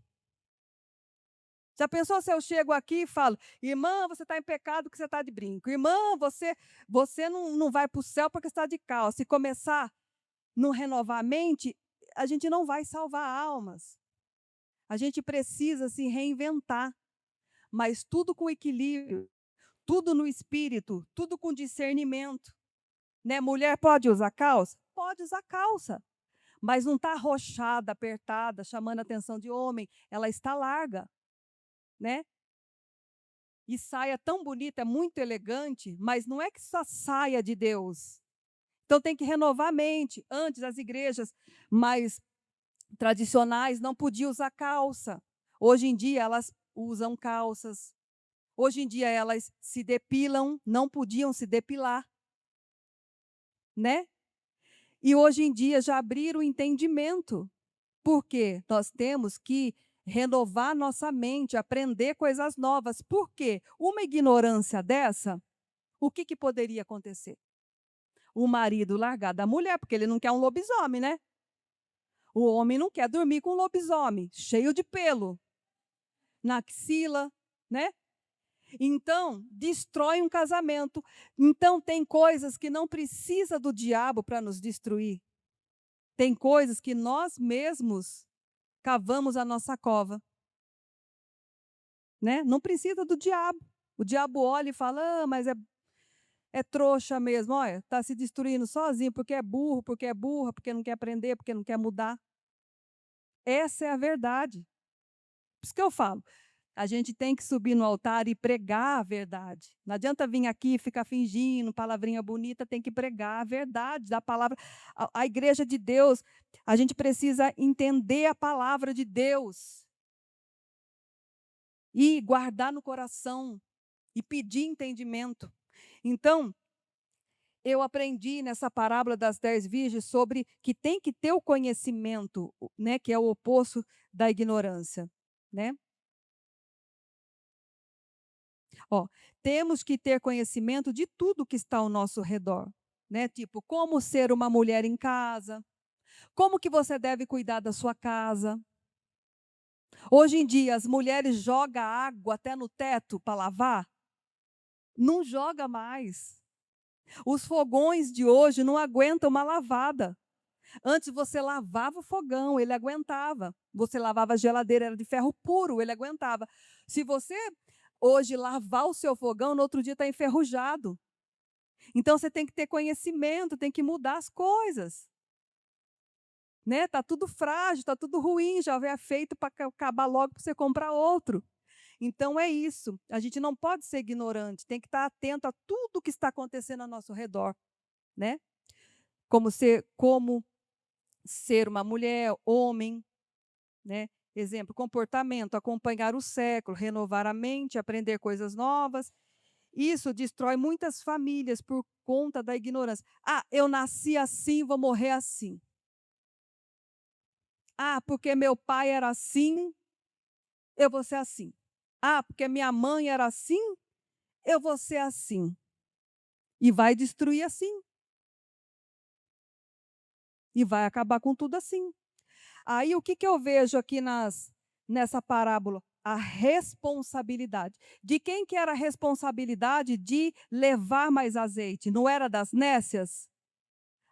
Já pensou se eu chego aqui e falo, irmã, você está em pecado porque você está de brinco. Irmã, você não vai para o céu porque está de calça. Se começar a não renovar a mente, a gente não vai salvar almas. A gente precisa se reinventar, mas tudo com equilíbrio, tudo no espírito, tudo com discernimento. Né? Mulher pode usar calça? Pode usar calça, mas não está arrochada, apertada, chamando a atenção de homem. Ela está larga, né? E saia tão bonita, é muito elegante, mas não é que só saia de Deus. Então tem que renovar a mente. Antes, as igrejas mais tradicionais não podiam usar calça. Hoje em dia, elas usam calças. Hoje em dia, elas se depilam, não podiam se depilar. Né? E hoje em dia já abriram o entendimento. Porque nós temos que renovar nossa mente, aprender coisas novas. Por quê? Uma ignorância dessa, o que poderia acontecer? O marido largar da mulher, porque ele não quer um lobisomem, né? O homem não quer dormir com um lobisomem, cheio de pelo, na axila, né? Então, destrói um casamento. Então, tem coisas que não precisa do diabo para nos destruir. Tem coisas que nós mesmos cavamos a nossa cova. Né? Não precisa do diabo. O diabo olha e fala, mas é trouxa mesmo, olha, está se destruindo sozinho porque é burro, porque é burra, porque não quer aprender, porque não quer mudar. Essa é a verdade. Por isso que eu falo, a gente tem que subir no altar e pregar a verdade. Não adianta vir aqui e ficar fingindo, palavrinha bonita, tem que pregar a verdade da palavra. A igreja de Deus, a gente precisa entender a palavra de Deus. E guardar no coração, e pedir entendimento. Então, eu aprendi nessa parábola das 10 virgens sobre que tem que ter o conhecimento, né, que é o oposto da ignorância, né? Ó, temos que ter conhecimento de tudo que está ao nosso redor, né? Tipo, como ser uma mulher em casa, como que você deve cuidar da sua casa. Hoje em dia, as mulheres jogam água até no teto para lavar. Não joga mais. Os fogões de hoje não aguentam uma lavada. Antes você lavava o fogão, ele aguentava. Você lavava a geladeira, era de ferro puro, ele aguentava. Se você hoje lavar o seu fogão, no outro dia está enferrujado. Então você tem que ter conhecimento, tem que mudar as coisas. Né? Tá tudo frágil, tá tudo ruim, já é feito para acabar logo para você comprar outro. Então é isso. A gente não pode ser ignorante, tem que estar atento a tudo que está acontecendo ao nosso redor, né? Como ser uma mulher, homem, né? Exemplo, comportamento, acompanhar o século, renovar a mente, aprender coisas novas. Isso destrói muitas famílias por conta da ignorância. Ah, eu nasci assim, vou morrer assim. Ah, porque meu pai era assim, eu vou ser assim. Ah, porque minha mãe era assim, eu vou ser assim. E vai destruir assim. E vai acabar com tudo assim. Aí o que eu vejo aqui nessa parábola? A responsabilidade. De quem que era a responsabilidade de levar mais azeite? Não era das nécias?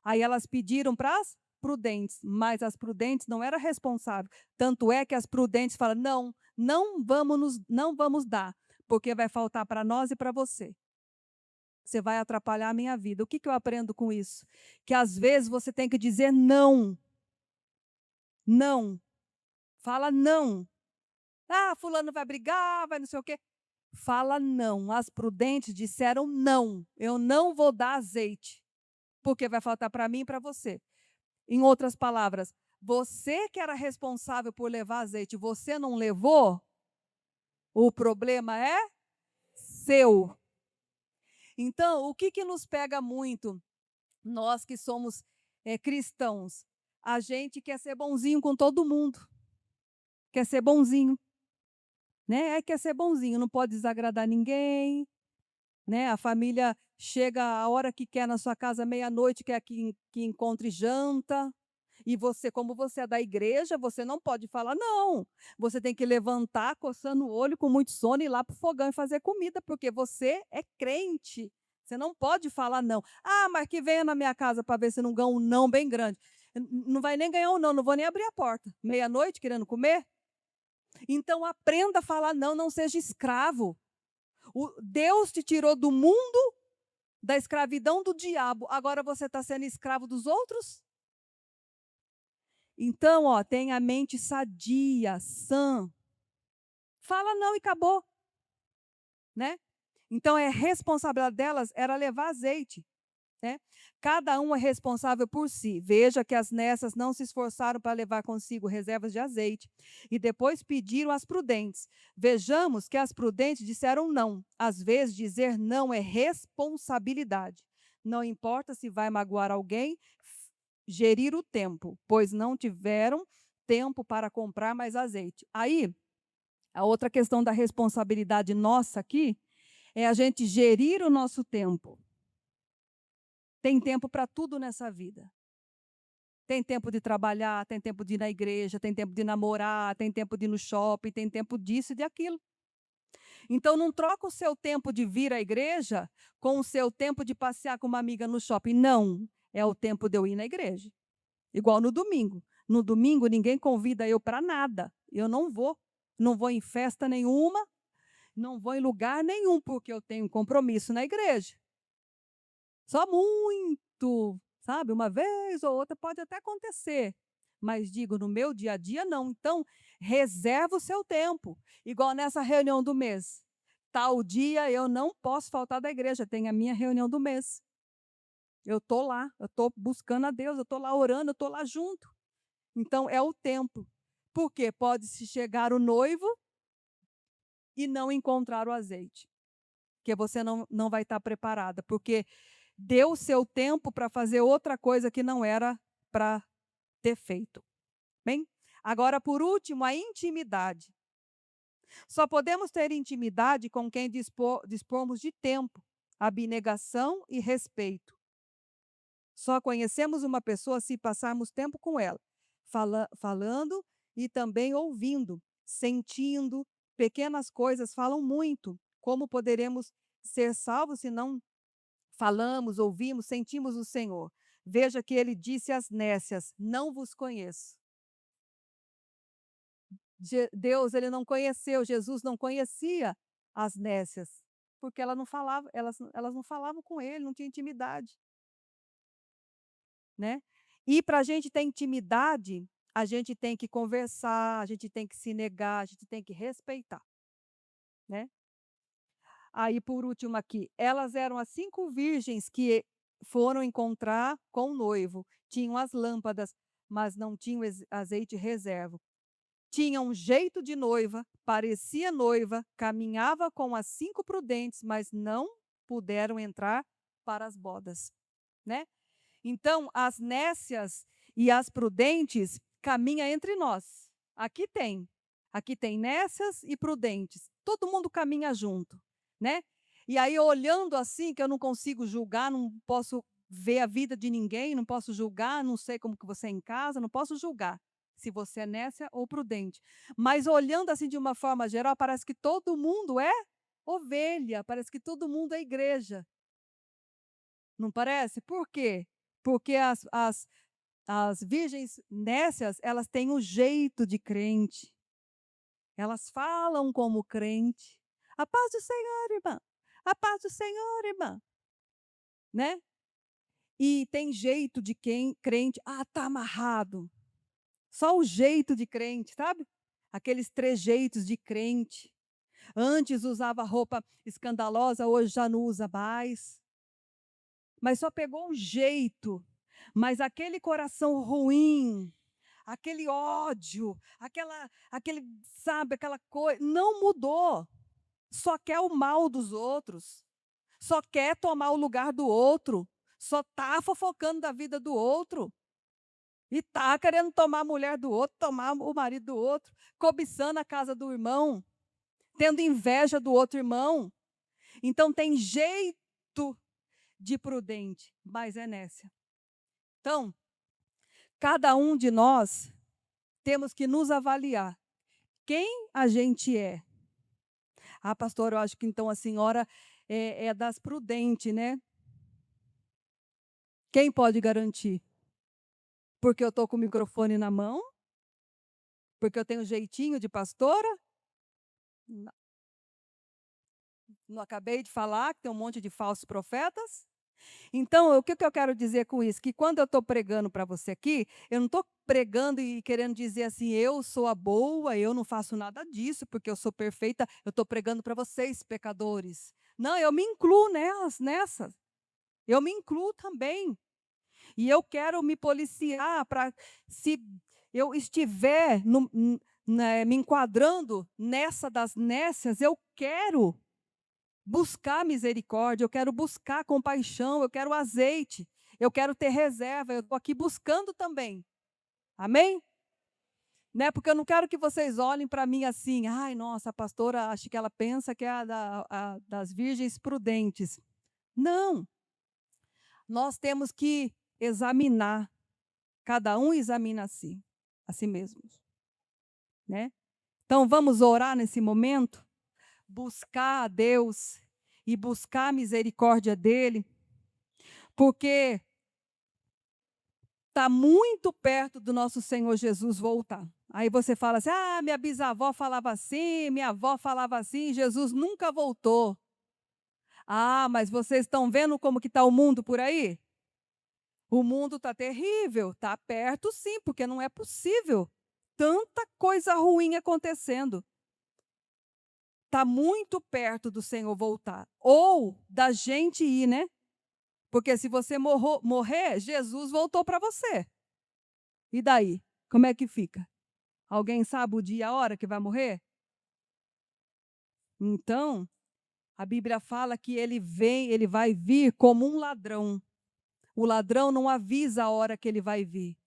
Aí elas pediram para as prudentes, mas as prudentes não eram responsáveis. Tanto é que as prudentes falam, não vamos dar, porque vai faltar para nós e para você. Você vai atrapalhar a minha vida. O que eu aprendo com isso? Que às vezes você tem que dizer não. Não. Fala não. Ah, fulano vai brigar, vai não sei o quê. Fala não. As prudentes disseram não. Eu não vou dar azeite, porque vai faltar para mim e para você. Em outras palavras, você que era responsável por levar azeite, você não levou, o problema é seu. Então, o que nos pega muito, nós que somos cristãos? A gente quer ser bonzinho com todo mundo. Quer ser bonzinho. Né? Quer ser bonzinho, não pode desagradar ninguém. Né? A família chega a hora que quer na sua casa, meia-noite, quer que encontre janta. E você, como você é da igreja, você não pode falar não. Você tem que levantar, coçando o olho, com muito sono, ir lá para o fogão e fazer comida, porque você é crente. Você não pode falar não. Ah, mas que venha na minha casa para ver se não ganha um não bem grande. Não vai nem ganhar um não, não vou nem abrir a porta. Meia-noite, querendo comer? Então aprenda a falar não, não seja escravo. Deus te tirou do mundo, da escravidão do diabo. Agora você está sendo escravo dos outros? Então, ó, tenha a mente sadia, sã. Fala não e acabou, né? Então, responsabilidade delas era levar azeite, né? Cada um é responsável por si. Veja que as nessas não se esforçaram para levar consigo reservas de azeite e depois pediram às prudentes. Vejamos que as prudentes disseram não. Às vezes, dizer não é responsabilidade. Não importa se vai magoar alguém, gerir o tempo, pois não tiveram tempo para comprar mais azeite. Aí, a outra questão da responsabilidade nossa aqui é a gente gerir o nosso tempo. Tem tempo para tudo nessa vida. Tem tempo de trabalhar, tem tempo de ir na igreja, tem tempo de namorar, tem tempo de ir no shopping, tem tempo disso e de aquilo. Então, não troca o seu tempo de vir à igreja com o seu tempo de passear com uma amiga no shopping. Não, é o tempo de eu ir na igreja. Igual no domingo. No domingo, ninguém convida eu para nada. Eu não vou. Não vou em festa nenhuma, não vou em lugar nenhum, porque eu tenho compromisso na igreja. Só muito, sabe? Uma vez ou outra pode até acontecer. Mas digo, no meu dia a dia, não. Então, reserva o seu tempo. Igual nessa reunião do mês. Tal dia eu não posso faltar da igreja, tem a minha reunião do mês. Eu estou lá, eu estou buscando a Deus, eu estou lá orando, eu estou lá junto. Então, é o tempo. Porque pode-se chegar o noivo e não encontrar o azeite. Porque você não vai estar preparada. Porque deu o seu tempo para fazer outra coisa que não era para ter feito. Bem? Agora, por último, a intimidade. Só podemos ter intimidade com quem dispormos de tempo, abnegação e respeito. Só conhecemos uma pessoa se passarmos tempo com ela, falando e também ouvindo, sentindo. Pequenas coisas falam muito. Como poderemos ser salvos se não falamos, ouvimos, sentimos o Senhor? Veja que ele disse às nécias: não vos conheço. Deus, ele não conheceu, Jesus não conhecia as nécias, porque ela não falava, elas não falavam com ele, não tinha intimidade, né? E para a gente ter intimidade, a gente tem que conversar, a gente tem que se negar, a gente tem que respeitar, né? Aí, por último aqui, elas eram as 5 virgens que foram encontrar com o noivo. Tinham as lâmpadas, mas não tinham azeite reserva. Tinha um jeito de noiva, parecia noiva, caminhava com as 5 prudentes, mas não puderam entrar para as bodas, né? Então, as nécias e as prudentes caminham entre nós. Aqui tem nécias e prudentes. Todo mundo caminha junto, né? E aí, olhando assim, que eu não consigo julgar, não posso ver a vida de ninguém, não posso julgar, não sei como que você é em casa, não posso julgar se você é nécia ou prudente. Mas olhando assim de uma forma geral, parece que todo mundo é ovelha, parece que todo mundo é igreja. Não parece? Por quê? Porque as virgens nécias, elas têm um jeito de crente. Elas falam como crente. A paz do Senhor, irmã. A paz do Senhor, irmã. Né? E tem jeito de quem crente. Ah, tá amarrado. Só o jeito de crente, sabe? Aqueles trejeitos de crente. Antes usava roupa escandalosa, hoje já não usa mais. Mas só pegou um jeito. Mas aquele coração ruim, aquele ódio, sabe, aquela coisa, não mudou. Só quer o mal dos outros. Só quer tomar o lugar do outro. Só está fofocando da vida do outro. E está querendo tomar a mulher do outro, tomar o marido do outro, cobiçando a casa do irmão, tendo inveja do outro irmão. Então tem jeito de prudente, mas é nécia. Então, Cada um de nós temos que nos avaliar. Quem a gente é? Ah, pastor, eu acho que então a senhora é das prudentes, né? Quem pode garantir? Porque eu estou com o microfone na mão? Porque eu tenho jeitinho de pastora? Não, não acabei de falar que tem um monte de falsos profetas? Então, o que eu quero dizer com isso? Que quando eu estou pregando para você aqui, eu não estou pregando e querendo dizer assim, eu sou a boa, eu não faço nada disso, porque eu sou perfeita. Eu estou pregando para vocês, pecadores. Não, eu me incluo nessas. Eu me incluo também. E eu quero me policiar para, se eu estiver me enquadrando nessa das nessas, eu quero buscar misericórdia, eu quero buscar compaixão, eu quero azeite, eu quero ter reserva, eu estou aqui buscando também. Amém? Né? Porque eu não quero que vocês olhem para mim assim, ai, nossa, a pastora, acho que ela pensa que é a das virgens prudentes. Não. Nós temos que examinar, cada um examina a si mesmos. Né? Então, vamos orar nesse momento, buscar a Deus e buscar a misericórdia dEle, porque está muito perto do nosso Senhor Jesus voltar. Aí você fala assim, ah, minha bisavó falava assim, minha avó falava assim, Jesus nunca voltou. Ah, mas vocês estão vendo como que está o mundo por aí? O mundo está terrível, está perto sim, porque não é possível. Tanta coisa ruim acontecendo. Está muito perto do Senhor voltar. Ou da gente ir, né? Porque se você morrer, Jesus voltou para você. E daí? Como é que fica? Alguém sabe o dia e a hora que vai morrer? Então, a Bíblia fala que ele vai vir como um ladrão. O ladrão não avisa a hora que ele vai vir.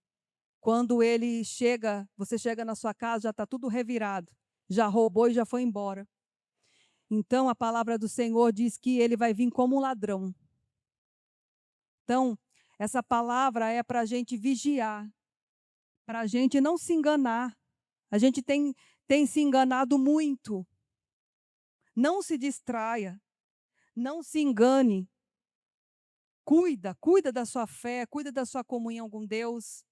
Quando ele chega, você chega na sua casa, já está tudo revirado. Já roubou e já foi embora. Então, a palavra do Senhor diz que ele vai vir como um ladrão. Então, essa palavra é para a gente vigiar, para a gente não se enganar. A gente tem se enganado muito. Não se distraia, não se engane. Cuida da sua fé, cuida da sua comunhão com Deus.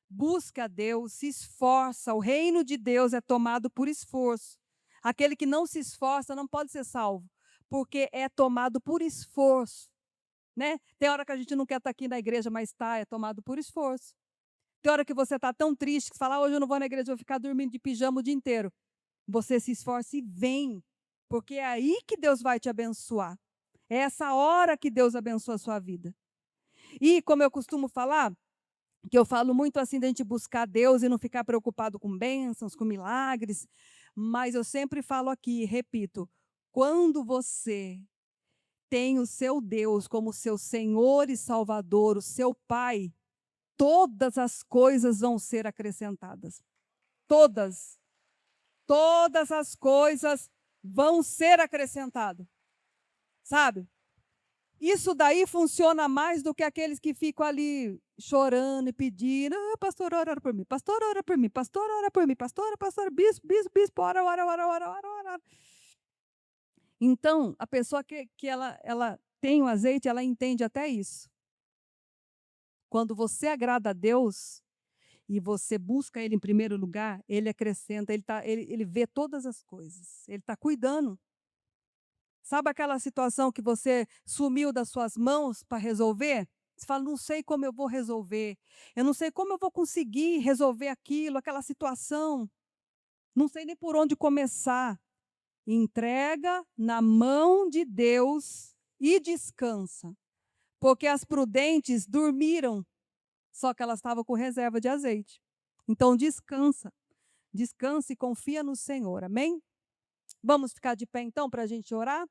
Busca a Deus, se esforça. O reino de Deus é tomado por esforço. Aquele que não se esforça não pode ser salvo, porque é tomado por esforço. Né? Tem hora que a gente não quer estar aqui na igreja, mas está, é tomado por esforço. Tem hora que você está tão triste que você fala, hoje eu não vou na igreja, eu vou ficar dormindo de pijama o dia inteiro. Você se esforça e vem, porque é aí que Deus vai te abençoar. É essa hora que Deus abençoa a sua vida. E, como eu costumo falar, que eu falo muito assim da gente buscar Deus e não ficar preocupado com bênçãos, com milagres, mas eu sempre falo aqui, repito, quando você tem o seu Deus como seu Senhor e Salvador, o seu Pai, todas as coisas vão ser acrescentadas. Todas. Todas as coisas vão ser acrescentadas. Sabe? Isso daí funciona mais do que aqueles que ficam ali chorando e pedindo, ah, pastor, ora por mim, pastor, ora por mim, pastor, ora por mim, pastor, bispo, ora. Então, a pessoa que ela tem o azeite, ela entende até isso. Quando você agrada a Deus e você busca Ele em primeiro lugar, Ele acrescenta, ele vê todas as coisas, Ele está cuidando. Sabe aquela situação que você sumiu das suas mãos para resolver? Você fala, não sei como eu vou resolver. Eu não sei como eu vou conseguir resolver aquilo, aquela situação. Não sei nem por onde começar. Entrega na mão de Deus e descansa. Porque as prudentes dormiram, só que elas estavam com reserva de azeite. Então descansa. Descansa e confia no Senhor. Amém? Vamos ficar de pé então para a gente orar?